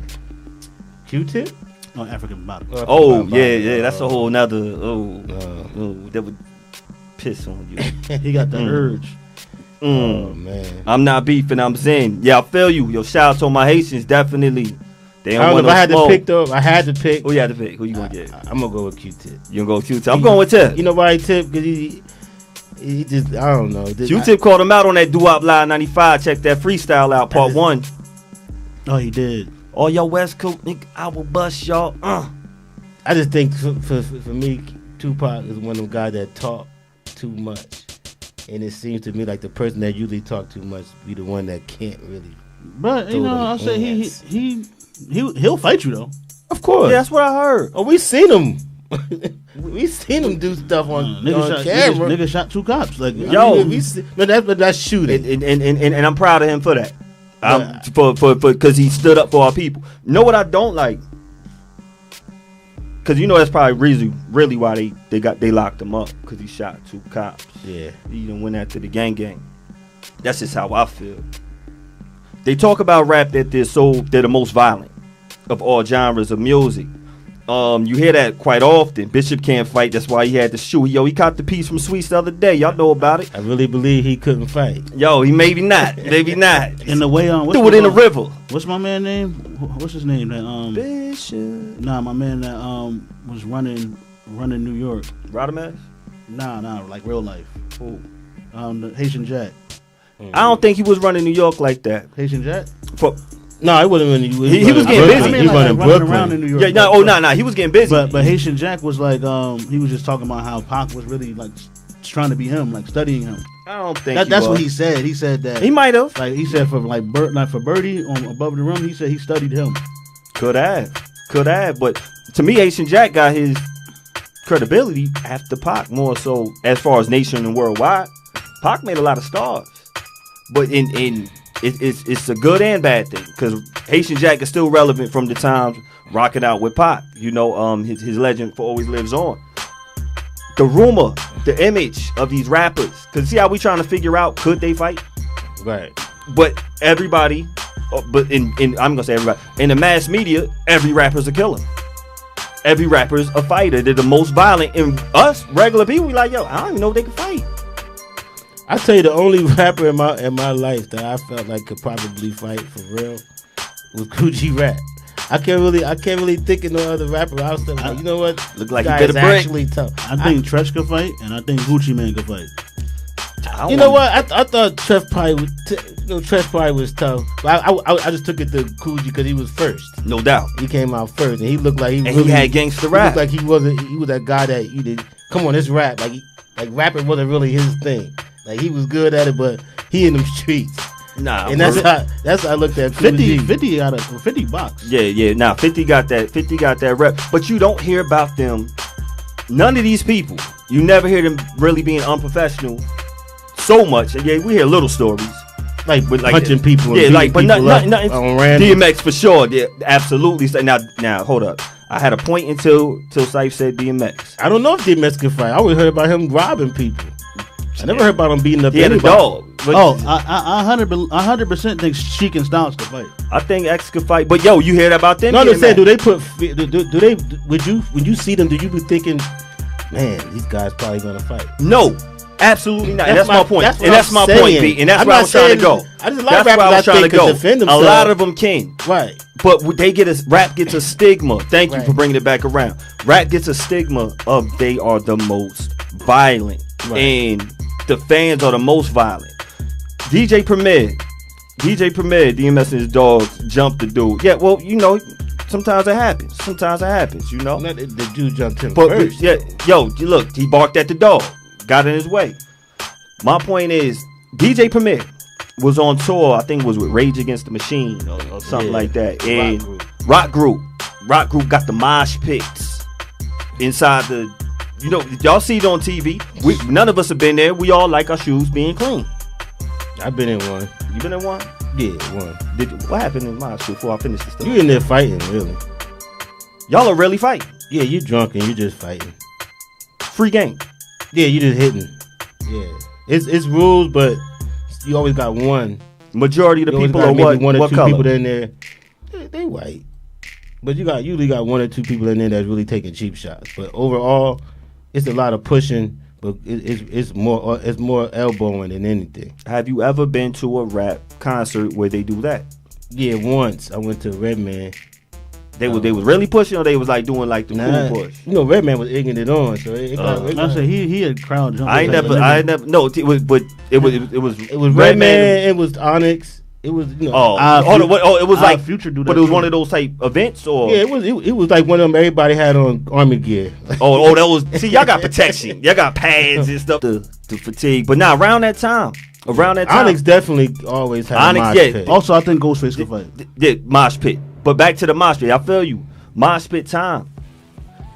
Q-Tip? Oh, African bottom. Oh yeah, that's a whole nother. That would piss on you. He got the urge. Oh man. I'm not beefing. I'm zen. Yeah, I feel you. Yo, shout out to my Haitians. Definitely. They I don't know want if I had smoke. to pick though. I had to pick. Who you had to pick? Who you gonna get? I'm gonna go with Q-Tip. You gonna go with Q-Tip? I'm going with Tip. You know why Tip? Because he just I don't know. Q-Tip called him out on that Doo-Wop Live 95. Check that freestyle out, part 1. Oh, he did. All y'all West Coast nigga, I will bust y'all. I just think for me, Tupac is one of them guys that talk too much, and it seems to me like the person that usually talk too much be the one that can't really. But you know, I'll say he'll fight you though. Of course. Yeah, that's what I heard. Oh, we seen him. We seen him do stuff on camera. Nigga shot 2 cops. Like Yo, but that's shooting. And I'm proud of him for that. For because he stood up for our people. Know what I don't like? Because you know that's probably really why they locked him up, because he shot 2 cops. Yeah, he done went after the gang. That's just how I feel. They talk about rap that they're the most violent of all genres of music. You hear that quite often. Bishop can't fight. That's why he had to shoot. He caught the piece from Sweets the other day. Y'all know about it. I really believe he couldn't fight. Yo, he maybe not. Maybe not. In the way on. Do it in the river. What's my man name? What's his name? That Bishop. Nah, my man that was running New York. Radames? Nah, like real life. Who? The Haitian Jack. I don't think he was running New York like that. Haitian Jack? No, it wasn't really. He was getting busy. I mean, He like, running Brooklyn. around in New York. Yeah, no. He was getting busy. But Haitian Jack was like, he was just talking about how Pac was really like trying to be him, like studying him. I don't think That's what he said. He said that he might have. Like he said for like for Birdie on Above the Rim, he said he studied him. Could have. But to me, Haitian Jack got his credibility after Pac more so as far as nation and worldwide. Pac made a lot of stars, but it's a good and bad thing because Haitian Jack is still relevant from the times rocking out with Pac. His legend always lives on. The rumor, the image of these rappers, because see how we trying to figure out could they fight? Right. But everybody, but in I'm gonna say everybody in the mass media, every rapper's a killer. Every rapper's a fighter. They're the most violent. And us regular people, we like, yo, I don't even know if they can fight. I tell you, the only rapper in my life that I felt like could probably fight for real was Gucci Rap. I can't really think of no other rapper out there. Like, you know what? Look like he bit of break. Actually tough. I think Tresh could fight, and I think Gucci Mane could fight. You know what? I thought Tresh probably was tough. But I just took it to Gucci because he was first. No doubt. He came out first, and he looked like he had gangster rap. He looked like he was that guy that you did. Come on, this rap like rapping wasn't really his thing. Like he was good at it, but he in them streets. Nah, and that's how I looked at 50 out of 50 bucks. Yeah. Now 50 got that rep, but you don't hear about them. None of these people, you never hear them really being unprofessional so much. And yeah, we hear little stories like punching people. Yeah, like but nothing. DMX for sure. Yeah, absolutely. Now hold up. I had a point until Syph said DMX. I don't know if DMX can fight. I always heard about him robbing people. I never heard about him beating up anybody. He had a dog. I 100% think Sheik and Styles could fight. I think X could fight, but yo, you hear about them? No, I'm saying, do they? When you see them, do you be thinking, man, these guys probably gonna fight? No, absolutely not. That's my point. That's my saying. Point, B. And that's where I was trying to go. I just like rappers I think can defend themselves. A lot of them can. Right. But rap gets a stigma. Thank you for bringing it back around. Rap gets a stigma of they are the most violent. Right. And the fans are the most violent. DJ Premier, DMS and his dogs jumped the dude. Yeah, well, sometimes it happens. The dude jumped him but first. Yeah, yo, look, he barked at the dog, got in his way. My point is, DJ Premier was on tour, I think it was with Rage Against the Machine or something like that. And Rock Group got the mosh pits inside the. Y'all see it on TV. None of us have been there. We all like our shoes being clean. I've been in one. You been in one? Yeah, one. What happened in my shoe before I finish this stuff? You in there fighting, really. Y'all are really fighting. Yeah, you drunk and you just fighting. Free game. Yeah, you just hitting. Yeah. It's rules, but you always got one. Majority of the people are one or two color? People in there, they white. But you usually got one or two people in there that's really taking cheap shots. But overall, it's a lot of pushing, but it's more elbowing than anything. Have you ever been to a rap concert where they do that? Yeah, once I went to Redman. They was really pushing, or they was like doing like the cool push. Redman was egging it on, so I say he had crowd jumping. I never. No, it was Redman. It was Onyx. It was it was like Future do that. But it was one of those type events, or it was like one of them. Everybody had on army gear. that was. See, y'all got protection. Y'all got pads and stuff to fatigue. But now around that time, Onyx definitely always had a mosh pit. Also, I think Ghostface could fight. Yeah, mosh pit. But back to the mosh pit. I feel you. Mosh pit time.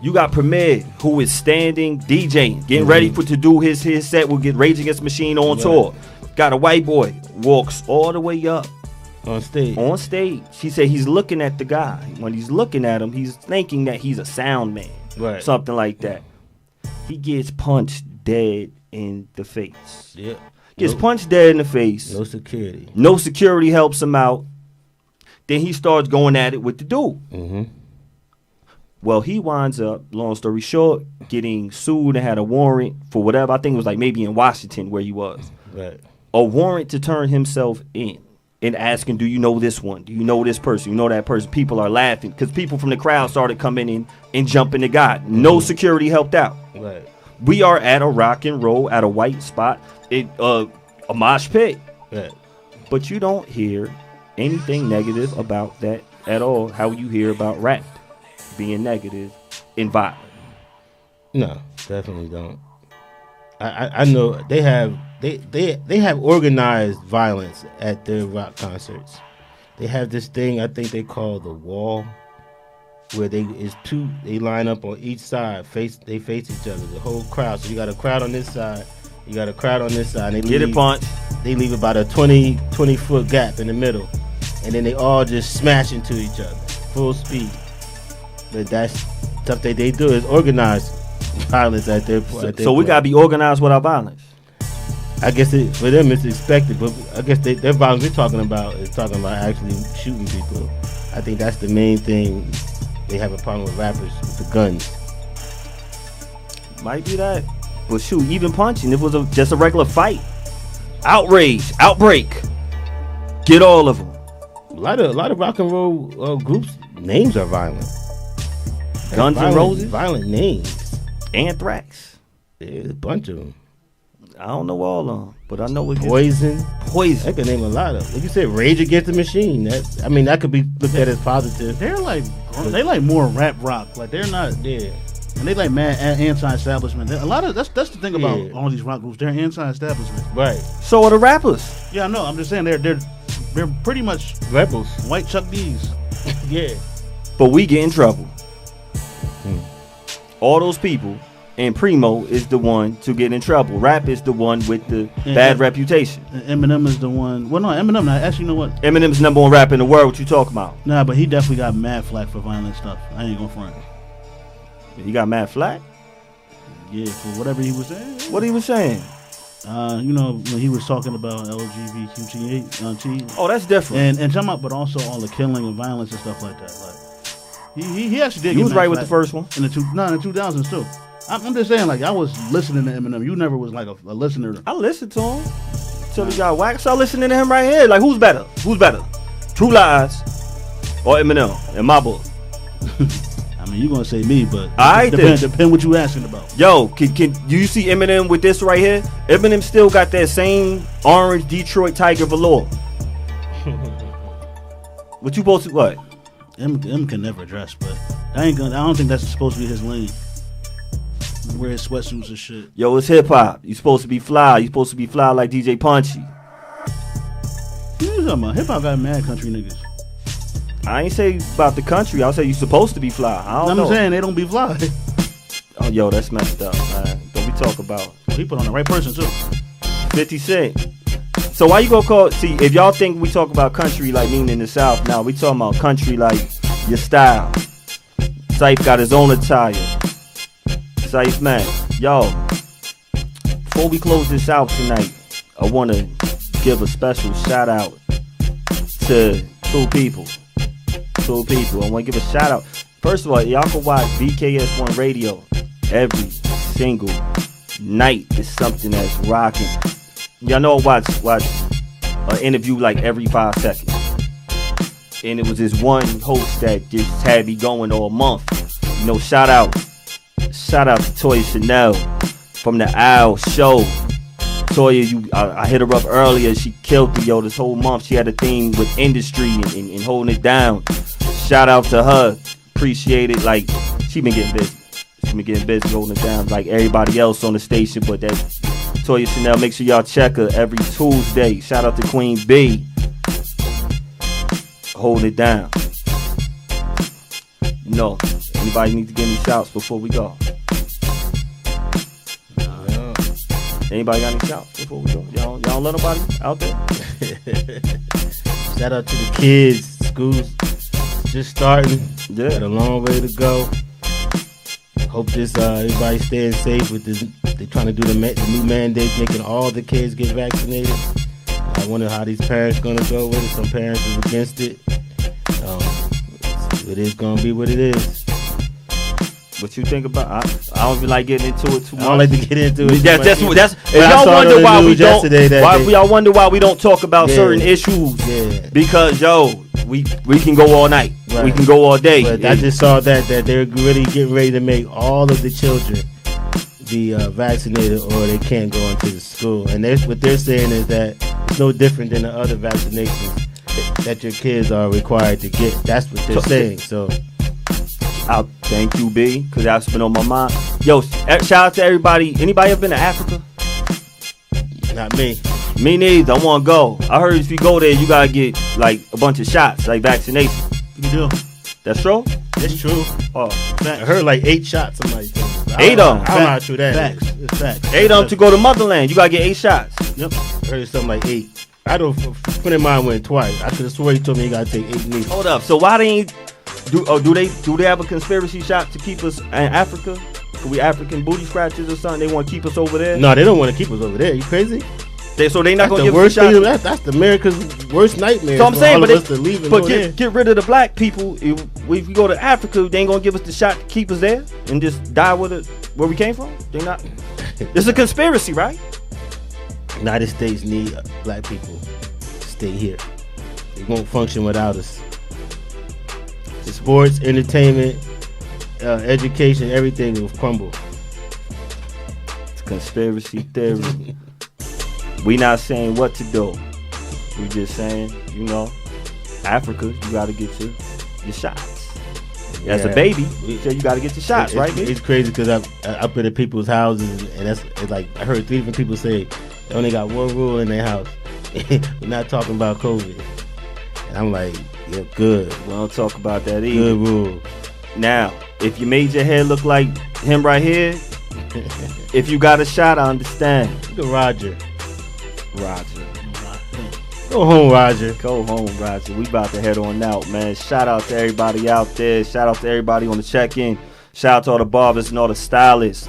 You got Premier, who is standing DJing, getting ready to do his set. We'll get Rage Against the Machine on tour. Got a white boy, walks all the way up. On stage. She said he's looking at the guy. When he's looking at him, he's thinking that he's a sound man. Right. Something like that. He gets punched dead in the face. Yeah. Gets punched dead in the face. No security helps him out. Then he starts going at it with the dude. Mm-hmm. Well, he winds up, long story short, getting sued and had a warrant for whatever. I think it was like maybe in Washington where he was. Right. A warrant to turn himself in and asking, do you know this one? Do you know this person? You know that person? People are laughing because people from the crowd started coming in and jumping the guy. No security helped out. Right. We are at a rock and roll at a white spot, a mosh pit. Right. But you don't hear anything negative about that at all. How you hear about rap being negative and violent? No, definitely don't. I know they have organized violence at their rock concerts. They have this thing I think they call the wall, where they line up on each side, they face each other, the whole crowd. So you got a crowd on this side, you got a crowd on this side. And it punched. They leave about a 20 foot gap in the middle, and then they all just smash into each other, full speed. But that's stuff that they do is organized violence at their So we gotta be organized with our violence. I guess for them it's expected, but I guess their violence we're talking about is actually shooting people. I think that's the main thing. They have a problem with rappers with the guns. Might be that. But shoot, even punching, it was just a regular fight. Outrage, outbreak. Get all of them. A lot of rock and roll groups names are violent. Guns N' Roses, violent names. Anthrax. There's a bunch of them. I don't know all of them, but I know it. Poison. Poison. I can name a lot of them. Like you said, Rage Against the Machine. That could be looked at as positive. They're like more rap rock. Like they're not there. And they like mad anti-establishment. That's the thing about all these rock groups. They're anti-establishment. Right. So are the rappers. Yeah, I know. I'm just saying they're pretty much rebels. White Chuck D's. Yeah. But we get in trouble. All those people, and Primo is the one to get in trouble. Rap is the one with the bad reputation. Eminem is the one. Well, no, Eminem. Actually, you know what? Eminem's number one rapper in the world. What you talking about? Nah, but he definitely got mad flack for violent stuff. I ain't gonna front. He got mad flack? Yeah, for whatever he was saying. What he was saying? You know, when he was talking about LGBTQ. Oh, that's different. And talking about, but also all the killing and violence and stuff like that. Like, he actually did. He was right with the first one. In the 2000s too. I'm just saying, like, I was listening to Eminem. You never was like a listener. I listened to him until he got whacked. So I listening to him right here. Like, who's better? Who's better? True Lies or Eminem? In my book. I mean, you gonna say me, but depend what you asking about. Yo, can you see Eminem with this right here? Eminem still got that same orange Detroit Tiger velour. What you supposed to what? M can never dress, but I don't think that's supposed to be his lane. Wear his sweatsuits and shit. Yo, it's hip hop. You supposed to be fly. You supposed to be fly like DJ Punchy. What you talking about? Hip hop got mad country niggas. I ain't say about the country. I'll say you supposed to be fly. I don't know. I'm saying they don't be fly. Oh, yo, that's messed up, man. Don't be talk about. He put on the right person too. 50 Cent. So why you gonna call? See, if y'all think we talk about country like meaning in the South, now we talking about country like your style. Syfe got his own attire. Syfe, man, yo. Before we close this out tonight, I want to give a special shout out to two people. I want to give a shout out. First of all, y'all can watch VKS1 Radio every single night. It's something that's rocking. Y'all know I watch an interview like every 5 seconds. And it was this one host that just had me going all month. You know, shout out to Toya Chanel from the Owl Show. Toya, I hit her up earlier. She killed it, yo. This whole month she had a theme with industry and holding it down. Shout out to her. Appreciate it. Like, she been getting busy holding it down like everybody else on the station. But that Toya Chanel, make sure y'all check her every Tuesday. Shout out to Queen B. Holding it down. You know, anybody need to give me shouts before we go? Anybody got any shouts before we go? Y'all don't let nobody out there? Shout out to the kids. School's just starting. Yeah. Got a long way to go. Hope this everybody staying safe with this. They're trying to do the new mandates, making all the kids get vaccinated. I wonder how these parents gonna go with it. Some parents is against it. It is gonna be what it is. What you think about? I don't even like getting into it too much. I don't like to get into it. That's if I y'all saw wonder the why we news don't. yesterday Why they- y'all wonder why we don't talk about Yeah. certain issues? Yeah. Because we can go all night. Right. We can go all day. But I just saw that they're really getting ready to make all of the children be vaccinated, or they can't go into the school. And what they're saying is that it's no different than the other vaccinations that your kids are required to get. That's what they're saying. So, thank you, B, because that's been on my mind. Yo, shout out to everybody. Anybody ever been to Africa? not me. Me neither. I want to go. I heard if you go there, you gotta get like a bunch of shots, like vaccination. You do. That's true. It's true. Oh, I heard like 8 shots. Somebody said. 8 of them. I don't know how true that Facts. is. It's facts. 8 of them to go to motherland. You gotta get 8 shots. Yep. I heard something like 8. I don't. A friend of mine went twice. I could have sworn he told me he gotta take 8 needles. Hold up. So why they ain't do they have a conspiracy shot to keep us in Africa? Are we African booty scratchers or something? They want to keep us over there. No, they don't want to keep us over there. You crazy? So they not That's gonna the give worst us a thing. shot. That's America's worst nightmare. So I'm saying, all but of us to leave and go there. get rid of the black people. If we go to Africa, they ain't gonna give us the shot to keep us there and just die with it where we came from. They not. It's a conspiracy, right? United States need black people to stay here. They won't function without us. Sports, entertainment, education, everything will crumble. It's conspiracy theory. We not saying what to do. We just saying, Africa, you gotta get your shots. As a baby, you gotta get your shots, right? It's crazy because I've been to people's houses and it's like I heard 3 different people say they only got one rule in their house. We're not talking about COVID. And I'm like, yeah, good. We don't talk about that either. Good rule. Now, if you made your hair look like him right here, if you got a shot, I understand. Look at Roger. Go home, Roger. Go home, Roger. We about to head on out, man. Shout out to everybody out there. Shout out to everybody on the check-in. Shout out to all the barbers and all the stylists.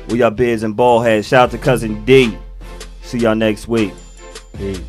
We are Beards and Baldheads. Shout out to Cousin D. See y'all next week. Peace.